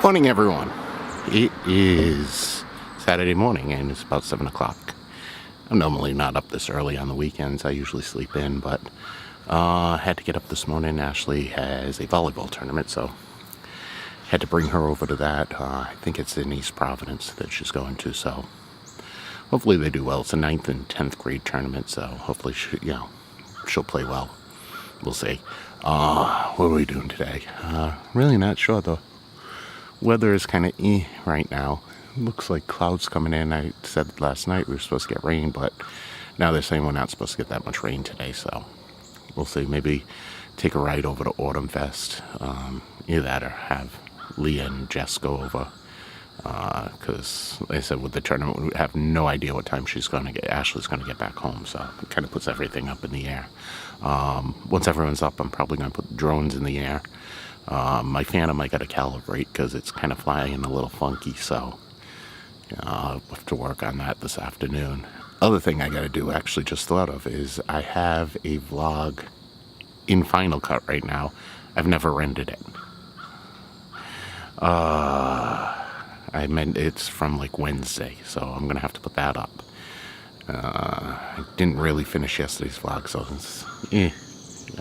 Morning, everyone. It is Saturday morning and it's about 7 o'clock. I'm normally not up this early on the weekends. I usually sleep in, but had to get up this morning. Ashley has a volleyball tournament, so had to bring her over to that. I think it's in East Providence that she's going to, so hopefully they do well. It's a 9th and 10th grade tournament, so hopefully she'll play well. We'll see. What are we doing today? Really not sure, though. Weather is kind of right now. Looks like clouds coming in. I said last night we were supposed to get rain, but now they're saying we're not supposed to get that much rain today, so we'll see. Maybe take a ride over to Autumn Fest. Either that or have Leah and Jess go over. Because, like I said, with the tournament, we have no idea what time Ashley's going to get back home, so it kind of puts everything up in the air. Once everyone's up, I'm probably going to put drones in the air. My Phantom I got to calibrate because it's kind of flying a little funky, so I'll have to work on that this afternoon. Other thing I got to do, actually just thought of, is I have a vlog in Final Cut right now. I've never rendered it. I meant it's from like Wednesday, so I'm gonna have to put that up. I didn't really finish yesterday's vlog, so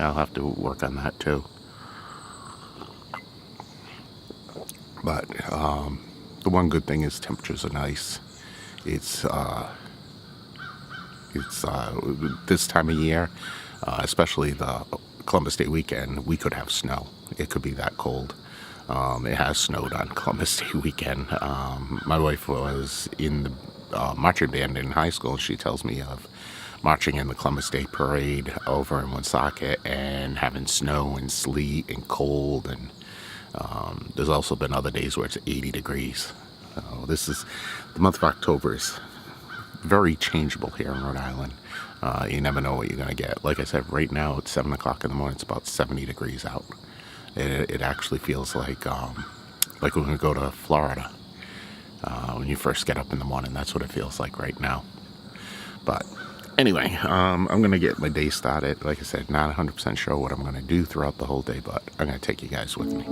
I'll have to work on that too. But the one good thing is temperatures are nice. It's this time of year, especially the Columbus Day weekend, we could have snow. It could be that cold. It has snowed on Columbus Day weekend. My wife was in the marching band in high school. She tells me of marching in the Columbus Day parade over in Woonsocket and having snow and sleet and cold, and there's also been other days where it's 80 degrees. This is the month of October is very changeable here in Rhode Island. You never know what you're gonna get. Like I said, right now it's 7 o'clock in the morning. It's about 70 degrees out. It actually feels like when we go to Florida. When you first get up in the morning, that's what it feels like right now. But anyway, I'm gonna get my day started. Like I said, not 100% sure what I'm gonna do throughout the whole day, but I'm gonna take you guys with me.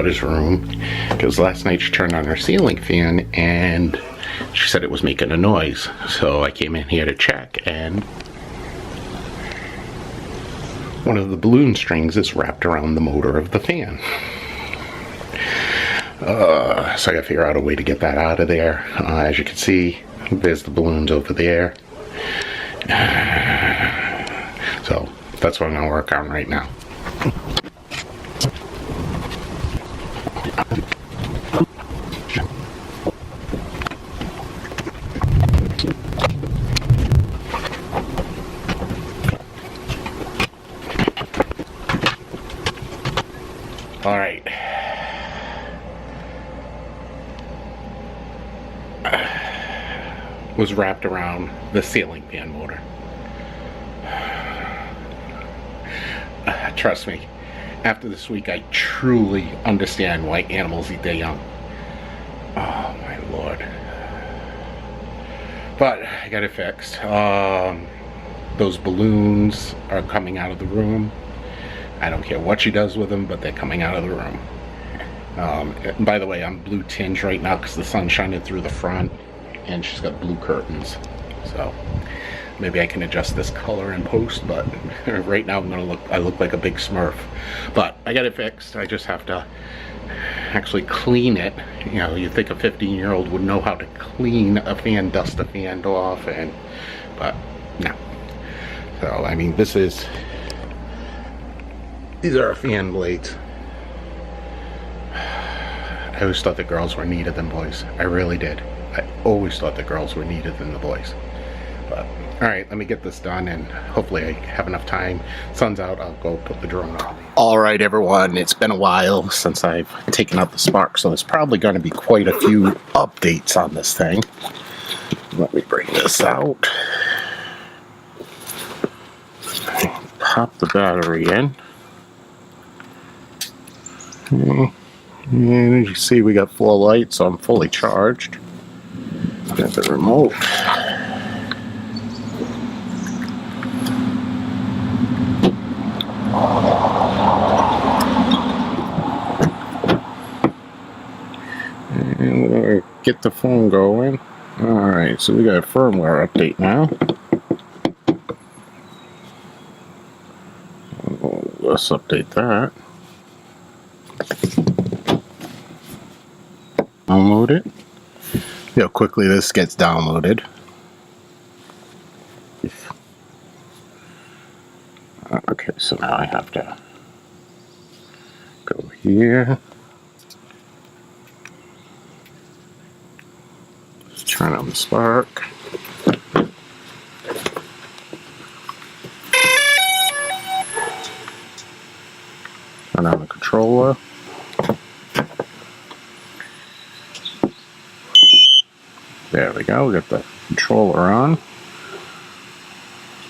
daughter's room because last night she turned on her ceiling fan and she said it was making a noise. So I came in here to check, and one of the balloon strings is wrapped around the motor of the fan. So I gotta figure out a way to get that out of there. As you can see, there's the balloons over there. So that's what I'm gonna work on right now. All right. Was wrapped around the ceiling fan motor. Trust me, after this week I truly understand why animals eat their young. Oh my lord. But I got it fixed. Those balloons are coming out of the room. I don't care what she does with them, but they're coming out of the room. And by the way, I'm blue tinged right now because the sun's shining through the front, and she's got blue curtains. So maybe I can adjust this color in post, but right now I look like a big Smurf. But I got it fixed. I just have to actually clean it. You know, you think a 15-year-old would know how to clean a fan, dust a fan off, but no. So I mean, these are fan blades. I always thought that girls were neater than boys. I really did. I always thought that girls were neater than the boys. But alright, let me get this done, and hopefully I have enough time. Sun's out, I'll go put the drone on. Alright everyone, it's been a while since I've taken out the Spark, so there's probably going to be quite a few updates on this thing. Let me bring this out. Pop the battery in. Okay. And as you see, we got 4 lights, so I'm fully charged. Got the remote. And we'll get the phone going. Alright, so we got a firmware update now. Let's update that. Download it. See how quickly this gets downloaded. Okay, so now I have to go here. Let's turn on the Spark. Turn on the controller. There we go, we got the controller on.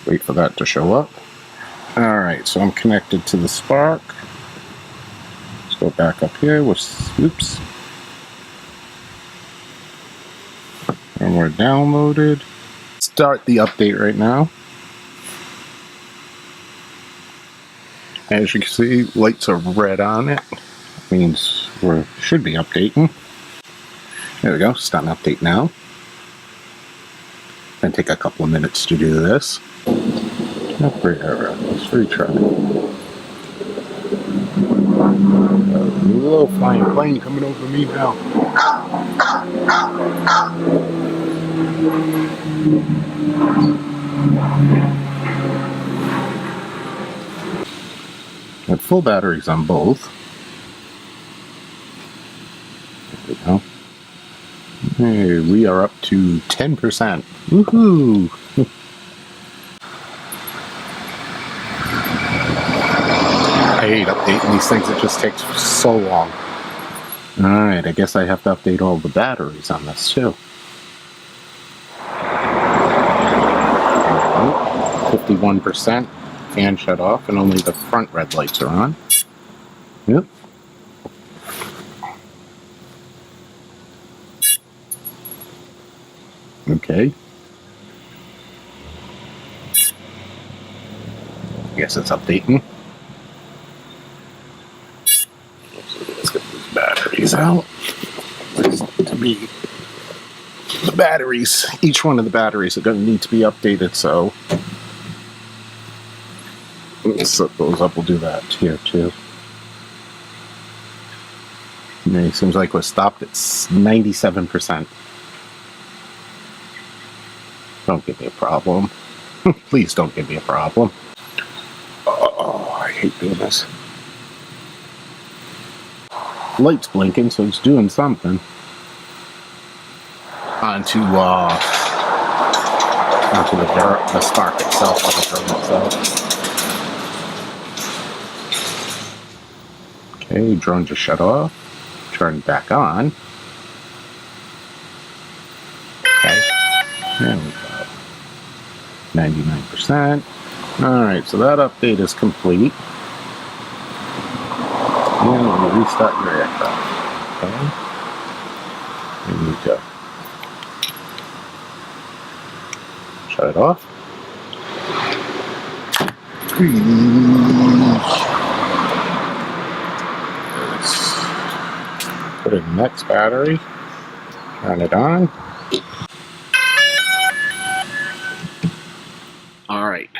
Wait for that to show up. Alright, so I'm connected to the Spark. Let's go back up here with oops. And we're downloaded. Start the update right now. As you can see, lights are red on it. Means we should be updating. There we go, start an update now. Gonna take a couple of minutes to do this. Upgrade error. Let's retry. A little flying plane coming over me now. Got full batteries on both. There we go. Hey, we are up to 10%. Woohoo! I hate updating these things, it just takes so long. Alright, I guess I have to update all the batteries on this too. 51%. Fan shut off and only the front red lights are on. Yep. Okay. Guess it's updating. Let's get this these out. To be the batteries, each one of the batteries are going to need to be updated, so let's set those up. We'll do that here too. And it seems like we're stopped at 97%. Don't give me a problem. Please don't give me a problem. Oh, I hate doing this. Light's blinking, so it's doing something. Onto the spark itself, on the drone itself. Okay, drone just shut off. Turn back on. Okay, there we go. 99%. Alright, so that update is complete. And we'll restart your aircraft. Okay. We need to shut it off. Let's put in the next battery. Turn it on. Alright.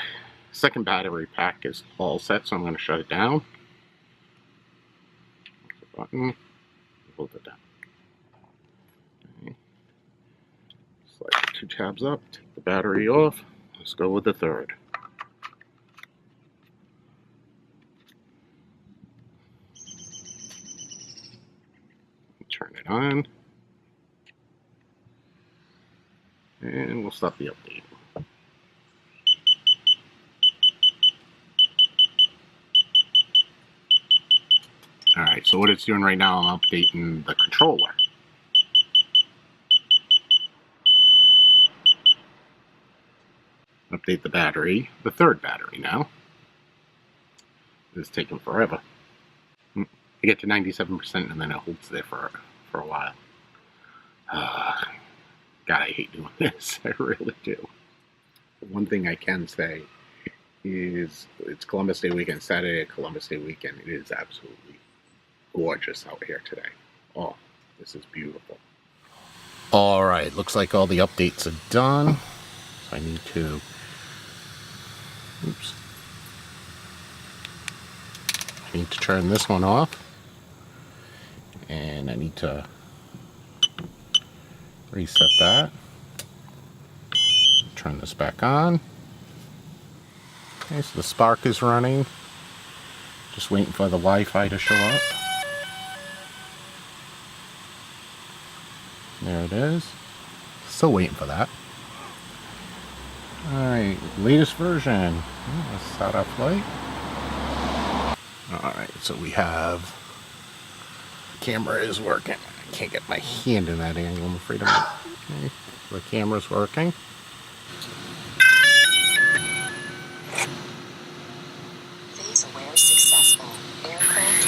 Second battery pack is all set, so I'm going to shut it down. Button. Hold it down. Okay. Slide the 2 tabs up. Take the battery off. Let's go with the third. Turn it on. And we'll stop the update. Alright, so what it's doing right now, I'm updating the controller. Update the battery, the third battery now. It's taking forever. I get to 97% and then it holds there for a while. God, I hate doing this. I really do. One thing I can say is it's Columbus Day weekend, Saturday at Columbus Day weekend. It is absolutely gorgeous out here today. Oh, this is beautiful. All right, looks like all the updates are done. So I need to, oops. I need to turn this one off. And I need to reset that. Turn this back on. Okay, so the spark is running. Just waiting for the Wi-Fi to show up. There it is. Still waiting for that. Alright, latest version. Let's start our flight. Alright, so we have... Camera is working. I can't get my hand in that angle. I'm afraid of it. Okay, the camera's working. Phase aware successful. Aircraft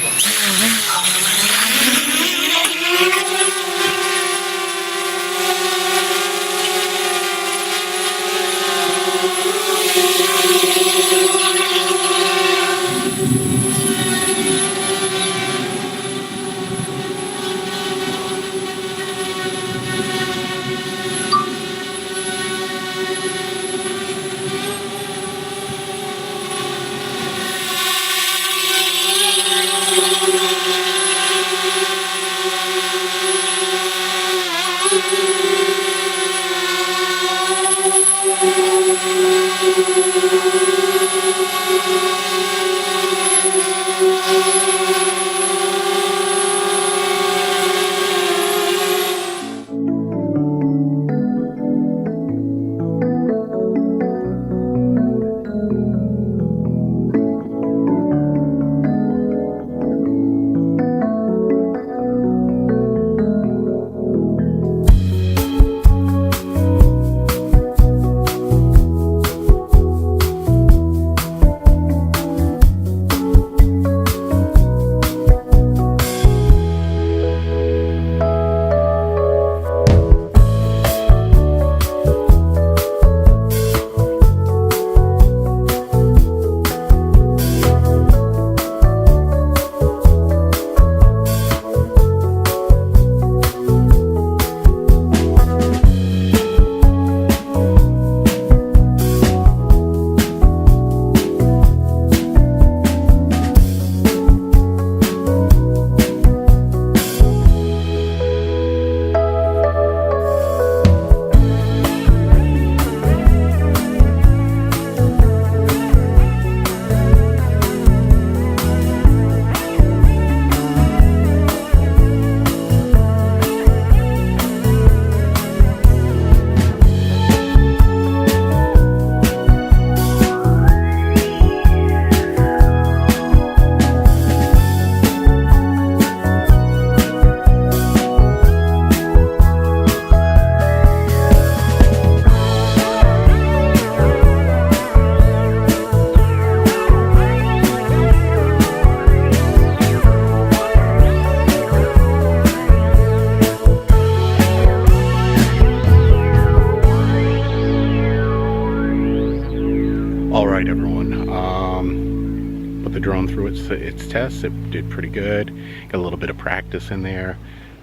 its test. It did pretty good. Got a little bit of practice in there.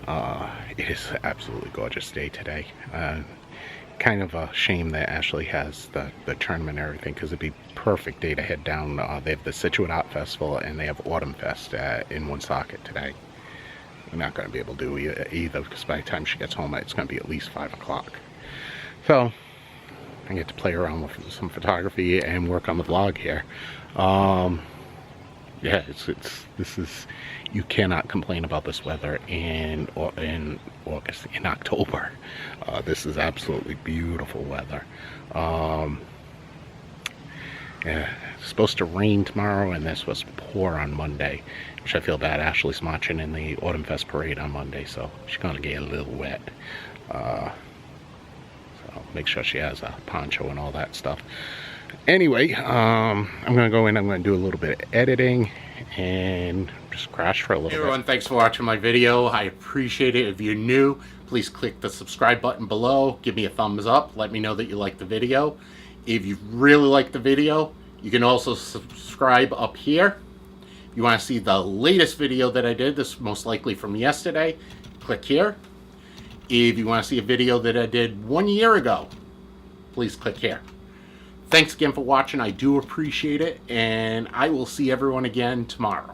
It is an absolutely gorgeous day today. Kind of a shame that Ashley has the tournament and everything, because it'd be perfect day to head down. They have the Situate Art Festival and they have Autumn Fest in Woonsocket today. We're not going to be able to do either, because by the time she gets home it's going to be at least 5 o'clock. So I get to play around with some photography and work on the vlog here. Yeah, this is, you cannot complain about this weather in August, in October. This is absolutely beautiful weather. Yeah, it's supposed to rain tomorrow, and this was pour on Monday, which I feel bad. Ashley's marching in the Autumn Fest parade on Monday, so she's gonna get a little wet. So make sure she has a poncho and all that stuff. Anyway, I'm gonna go in, I'm gonna do a little bit of editing and just crash for a little bit. Hey everyone, thanks for watching my video. I appreciate it. If you're new, please click the subscribe button below, give me a thumbs up, let me know that you like the video. If you really like the video, you can also subscribe up here. If you want to see the latest video that I did, this is most likely from yesterday, click here. If you want to see a video that I did 1 year ago, please click here. Thanks again for watching. I do appreciate it, and I will see everyone again tomorrow.